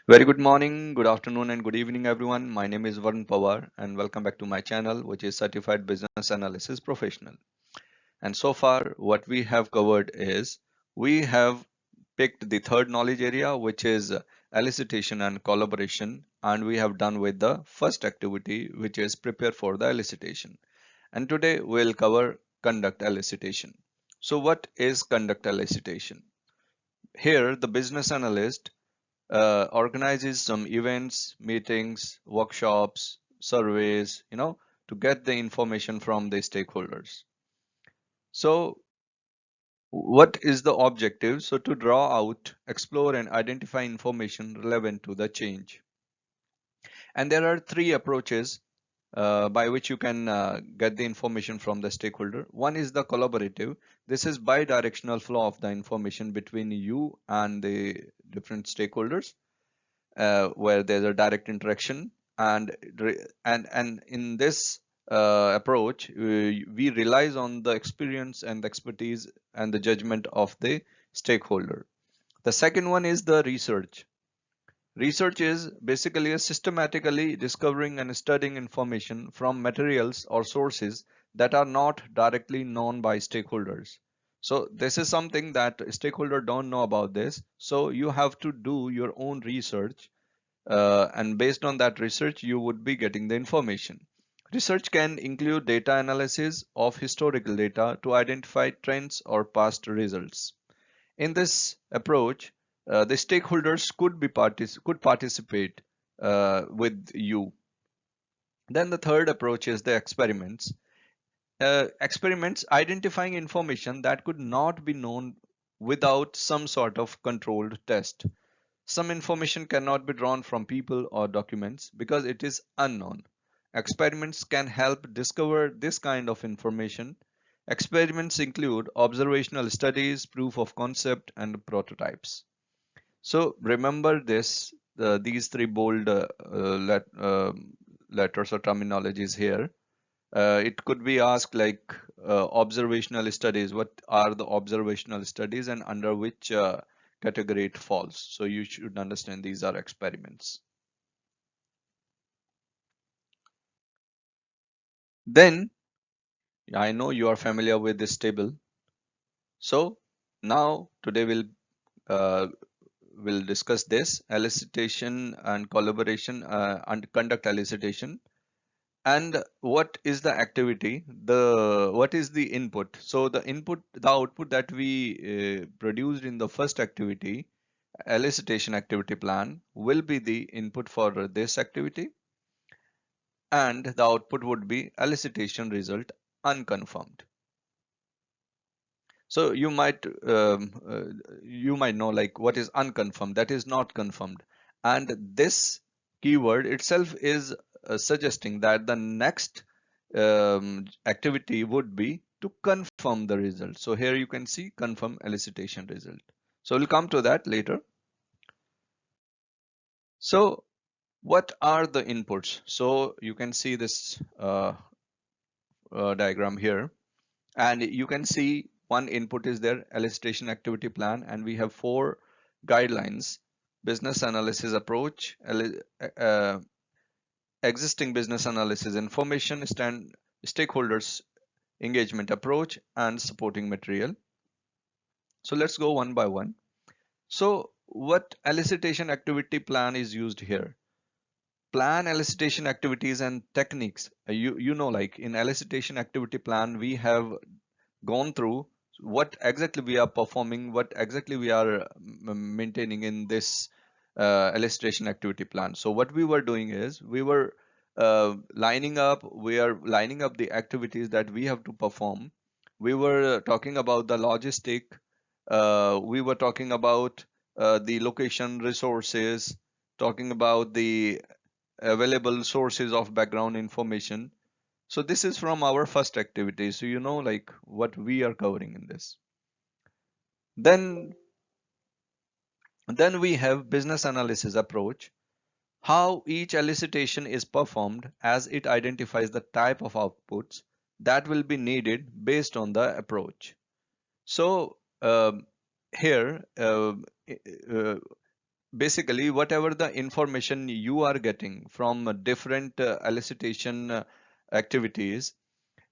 Very good morning, good afternoon, and good evening, everyone. My name is Varun Pawar, and welcome back to my channel, which is Certified Business Analysis Professional. And so far, what we have covered is we have picked the third knowledge area, which is elicitation and collaboration, and we have done with the first activity, which is prepare for the elicitation. And today we'll cover conduct elicitation. So, what is conduct elicitation? Here, the business analyst organizes some events, meetings, workshops, surveys, to get the information from the stakeholders. So, what is the objective? So, to draw out, explore, and identify information relevant to the change. And there are three approaches by which you can get the information from the stakeholder. One is the collaborative. This is bi-directional flow of the information between you and the different stakeholders, where there's a direct interaction, and in this approach we relies on the experience and expertise and the judgment of the stakeholder. The second one is the research. Research is basically a systematically discovering and studying information from materials or sources that are not directly known by stakeholders. So this is something that stakeholders don't know about this, so you have to do your own research, and based on that research you would be getting the information. Research can include data analysis of historical data to identify trends or past results. In this approach, the stakeholders could participate with you. Then the third approach is the experiments. Experiments identifying information that could not be known without some sort of controlled test. Some information cannot be drawn from people or documents because it is unknown. Experiments can help discover this kind of information. Experiments include observational studies, proof of concept, and prototypes. So remember this, these three bold letters or terminologies here. It could be asked like observational studies. What are the observational studies and under which category it falls? So you should understand these are experiments. Then I know you are familiar with this table. So now today uh, we'll discuss this elicitation and collaboration and conduct elicitation. And what is the activity, what is the input? So the output that we produced in the first activity, elicitation activity plan, will be the input for this activity, and the output would be elicitation result unconfirmed. So you might know like what is unconfirmed, that is not confirmed. And this keyword itself is suggesting that the next activity would be to confirm the result. So here you can see confirm elicitation result. So we'll come to that later. So what are the inputs? So you can see this diagram here, and you can see one input is there, elicitation activity plan, and we have four guidelines: business analysis approach, uh, existing business analysis information, stakeholders engagement approach, and supporting material. So let's go one by one. So what elicitation activity plan is used here? Plan elicitation activities and techniques. You know, like in elicitation activity plan we have gone through what exactly we are performing, what exactly we are maintaining in this illustration activity plan. So what we were doing is we are lining up the activities that we have to perform. We were talking about the logistic, we were talking about the location resources, talking about the available sources of background information. So this is from our first activity. So you know like what we are covering in this. Then then we have business analysis approach. How each elicitation is performed as it identifies the type of outputs that will be needed based on the approach. So here basically whatever the information you are getting from different elicitation activities,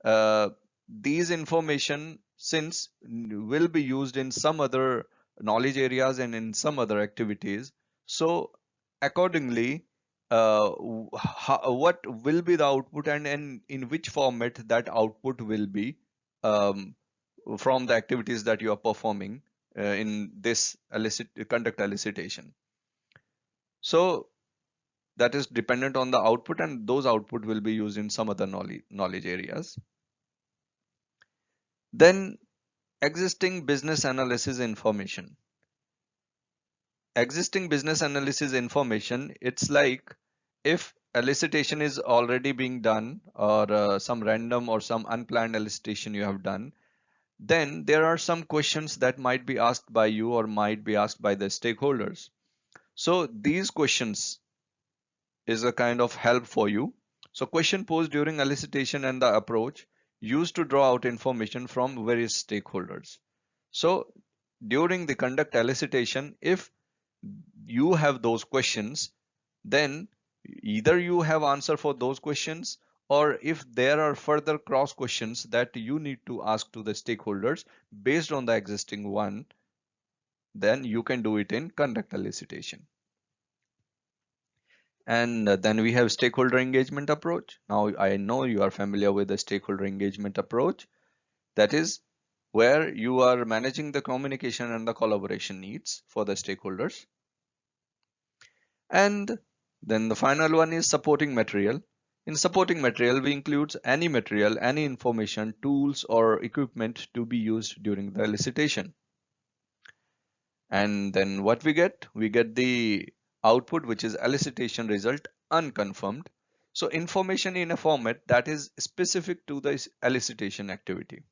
uh, these information since will be used in some other knowledge areas and in some other activities. So accordingly, what will be the output, and in which format that output will be, um, from the activities that you are performing in this conduct elicitation. So that is dependent on the output, and those output will be used in some other knowledge areas. Then existing business analysis information. Existing business analysis information, it's like if elicitation is already being done, or some random or some unplanned elicitation you have done, then there are some questions that might be asked by you or might be asked by the stakeholders. So these questions is a kind of help for you. So question posed during elicitation and the approach used to draw out information from various stakeholders. So during the conduct elicitation, if you have those questions, then either you have answer for those questions, or if there are further cross questions that you need to ask to the stakeholders based on the existing one, then you can do it in conduct elicitation. And then we have stakeholder engagement approach. Now I know you are familiar with the stakeholder engagement approach. That is where you are managing the communication and the collaboration needs for the stakeholders. And then the final one is supporting material. In supporting material, we include any material, any information, tools or equipment to be used during the elicitation. And then what we get? We get the output, which is elicitation result unconfirmed. So information in a format that is specific to the elicitation activity.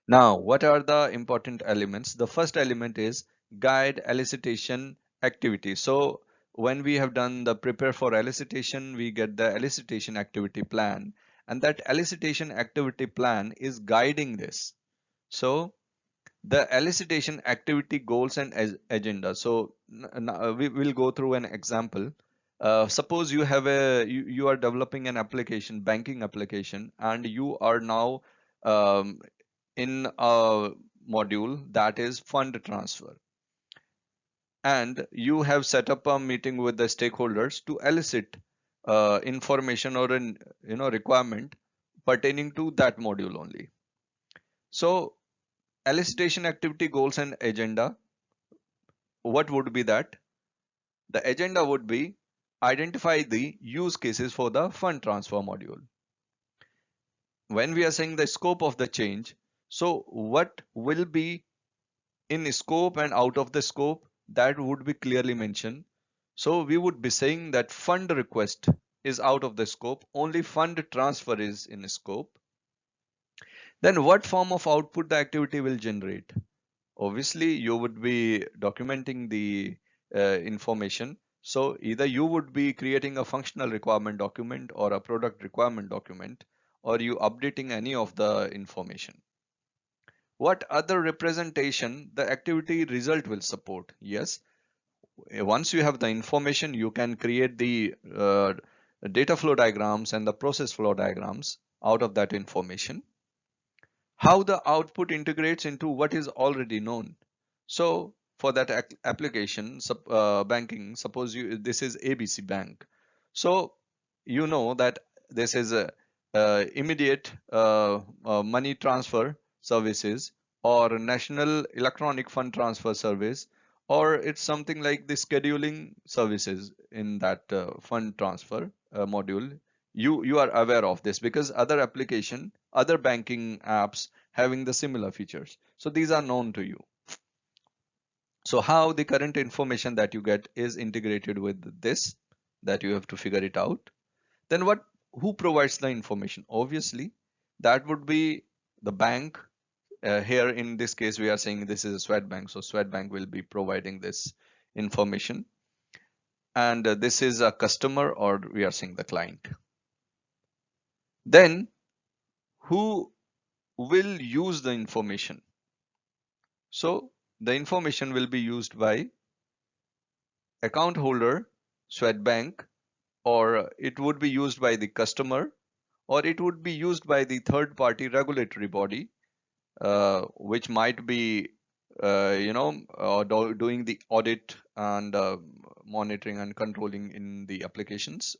Now, what are the important elements? The first element is guide elicitation activity. So when we have done the prepare for elicitation, we get the elicitation activity plan, and that elicitation activity plan is guiding this. So the elicitation activity goals and agenda. So we will go through an example. Suppose you have you are developing an application, banking application, and you are now um, in a module that is fund transfer, and you have set up a meeting with the stakeholders to elicit information or an requirement pertaining to that module only. So elicitation activity goals and agenda, what would be that? The agenda would be identify the use cases for the fund transfer module. When we are saying the scope of the change, so what will be in scope and out of the scope, that would be clearly mentioned. So we would be saying that fund request is out of the scope, only fund transfer is in scope. Then what form of output the activity will generate? Obviously you would be documenting the information. So either you would be creating a functional requirement document or a product requirement document, or you updating any of the information. What other representation the activity result will support? Yes, once you have the information, you can create the data flow diagrams and the process flow diagrams out of that information. How the output integrates into what is already known. So for that application, banking, suppose this is ABC Bank. So you know that this is a immediate money transfer services, or national electronic fund transfer service, or it's something like the scheduling services in that fund transfer module. You are aware of this because other application, other banking apps having the similar features, so these are known to you. So how the current information that you get is integrated with this, that you have to figure it out. Then who provides the information? Obviously that would be the bank. Here in this case we are saying this is a Swedbank, so Swedbank will be providing this information. And this is a customer, or we are saying the client. Then who will use the information? So the information will be used by account holder, Swedbank, or it would be used by the customer, or it would be used by the third party regulatory body, which might be doing the audit and monitoring and controlling in the applications.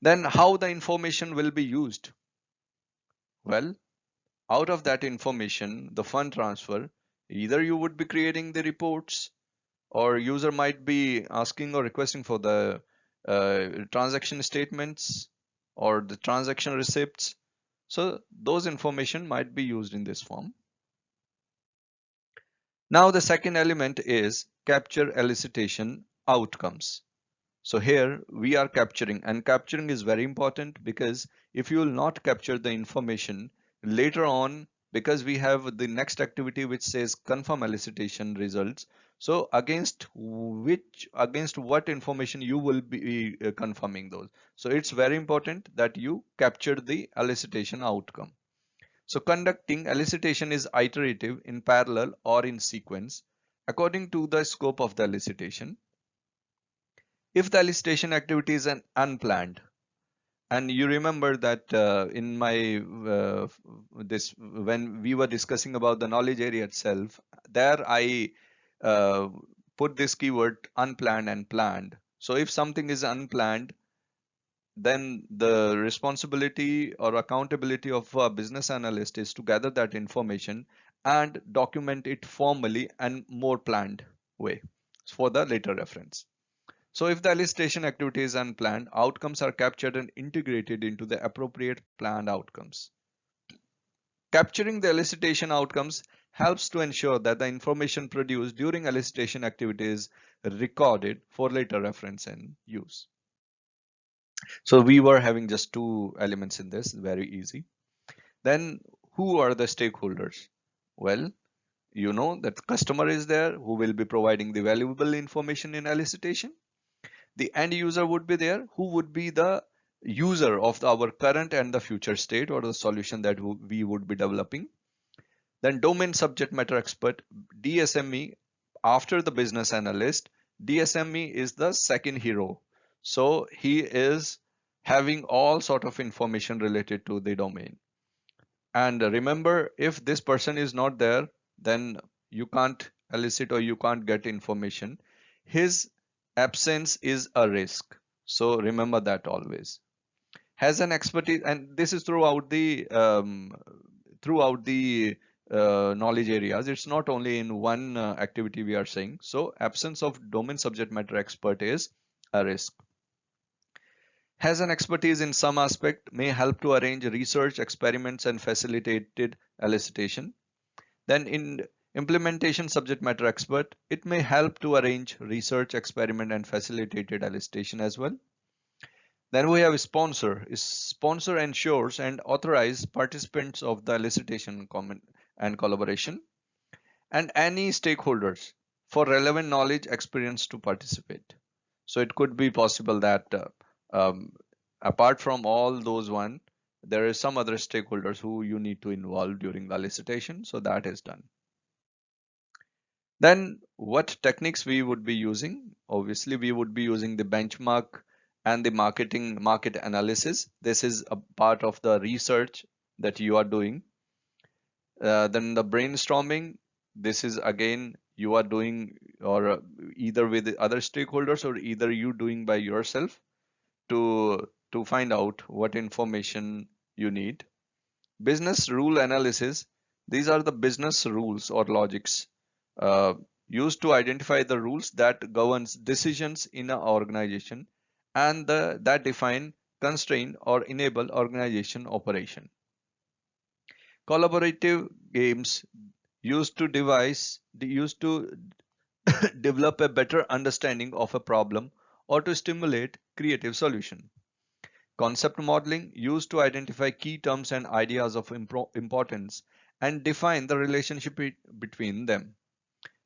Then how the information will be used? Well, out of that information, the fund transfer, either you would be creating the reports, or user might be asking or requesting for the transaction statements or the transaction receipts. So those information might be used in this form. Now the second element is capture elicitation outcomes. So here we are capturing, and capturing is very important, because if you will not capture the information later on, because we have the next activity which says confirm elicitation results. So against what information you will be confirming those. So it's very important that you capture the elicitation outcome. So conducting elicitation is iterative, in parallel, or in sequence according to the scope of the elicitation. If the elicitation activity is an unplanned, and you remember that in my this when we were discussing about the knowledge area itself, there I uh, put this keyword unplanned and planned. So if something is unplanned, then the responsibility or accountability of a business analyst is to gather that information and document it formally and more planned way for the later reference. So if the elicitation activity is unplanned, outcomes are captured and integrated into the appropriate planned outcomes. Capturing the elicitation outcomes helps to ensure that the information produced during elicitation activity is recorded for later reference and use. So we were having just two elements in this, very easy. Then who are the stakeholders? Well, you know that the customer is there who will be providing the valuable information in elicitation. The end user would be there, who would be the user of our current and the future state or the solution that we would be developing. Then domain subject matter expert, DSME, after the business analyst, DSME is the second hero. So he is having all sort of information related to the domain. And remember, if this person is not there, then you can't elicit or you can't get information. His absence is a risk. So remember that always. Has an expertise, and this is throughout the knowledge areas. It's not only in one activity we are saying. So absence of domain subject matter expert is a risk. Has an expertise in some aspect, may help to arrange research experiments and facilitated elicitation. Then in implementation subject matter expert, it may help to arrange research experiment and facilitated elicitation as well. Then we have sponsor. Sponsor ensures and authorize participants of the elicitation comment and collaboration, and any stakeholders for relevant knowledge experience to participate. So it could be possible that um, apart from all those one, there is some other stakeholders who you need to involve during the elicitation. So that is done. Then what techniques we would be using? Obviously, we would be using the benchmark and the market analysis. This is a part of the research that you are doing. Then the brainstorming. This is again you are doing, or either with the other stakeholders or either you doing by yourself to find out what information you need. Business rule analysis. These are the business rules or logics uh, used to identify the rules that governs decisions in an organization and that define, constrain, or enable organization operation. Collaborative games used to develop a better understanding of a problem or to stimulate creative solution. Concept modeling used to identify key terms and ideas of importance and define the relationship between them.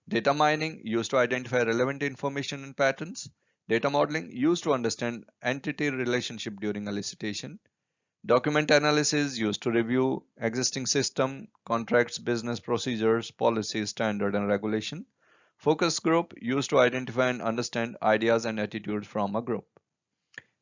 Data mining used to identify relevant information and patterns. Data modeling used to understand entity relationship during elicitation. Document analysis used to review existing system, contracts, business procedures, policies, standard and regulation. Focus group used to identify and understand ideas and attitudes from a group.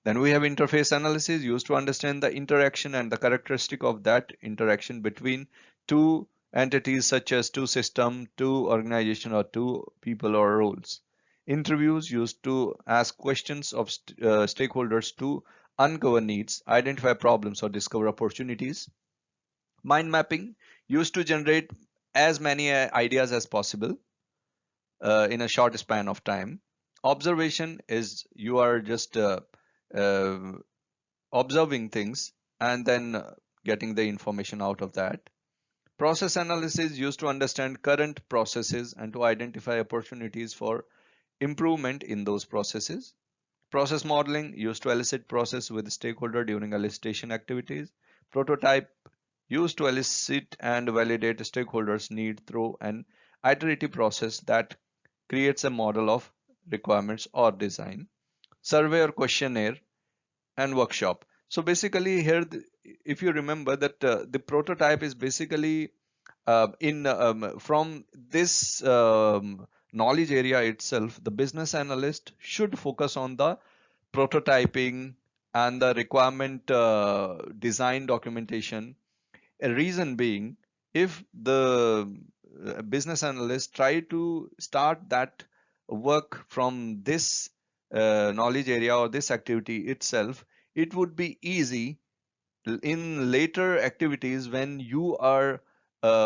Then we have interface analysis used to understand the interaction and the characteristic of that interaction between two entities such as two system, two organization or two people or roles. Interviews used to ask questions of stakeholders to uncover needs, identify problems or discover opportunities. Mind mapping used to generate as many ideas as possible in a short span of time. Observation is you are just uh, observing things and then getting the information out of that. Process analysis used to understand current processes and to identify opportunities for improvement in those processes. Process modeling used to elicit process with stakeholder during elicitation activities. Prototype used to elicit and validate stakeholders' need through an iterative process that creates a model of requirements or design. Survey or questionnaire and workshop. So basically here, if you remember that the prototype is basically in from this knowledge area itself, the business analyst should focus on the prototyping and the requirement design documentation. A reason being, if the business analyst try to start that work from this knowledge area or this activity itself, it would be easy in later activities when you are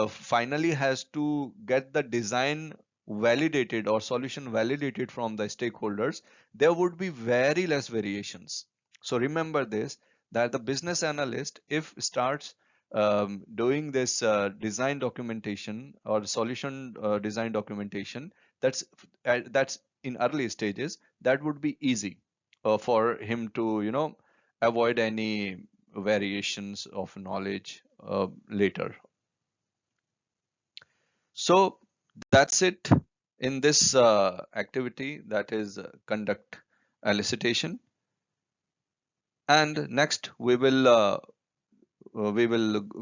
finally has to get the design validated or solution validated from the stakeholders. There would be very less variations. So remember this, that the business analyst if starts doing this design documentation or solution design documentation, that's in early stages, that would be easy for him to avoid any variations of knowledge later. So that's it in this activity, that is conduct elicitation. And next we will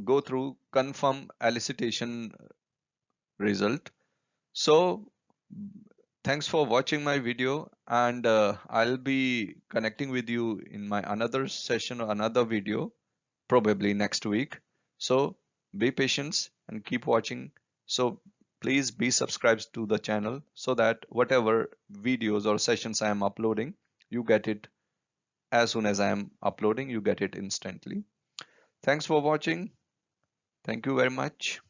go through confirm elicitation result. So thanks for watching my video, and I'll be connecting with you in my another session or another video probably next week. So be patient and keep watching. So please be subscribed to the channel so that whatever videos or sessions I am uploading, you get it as soon as I am uploading, you get it instantly. Thanks for watching. Thank you very much.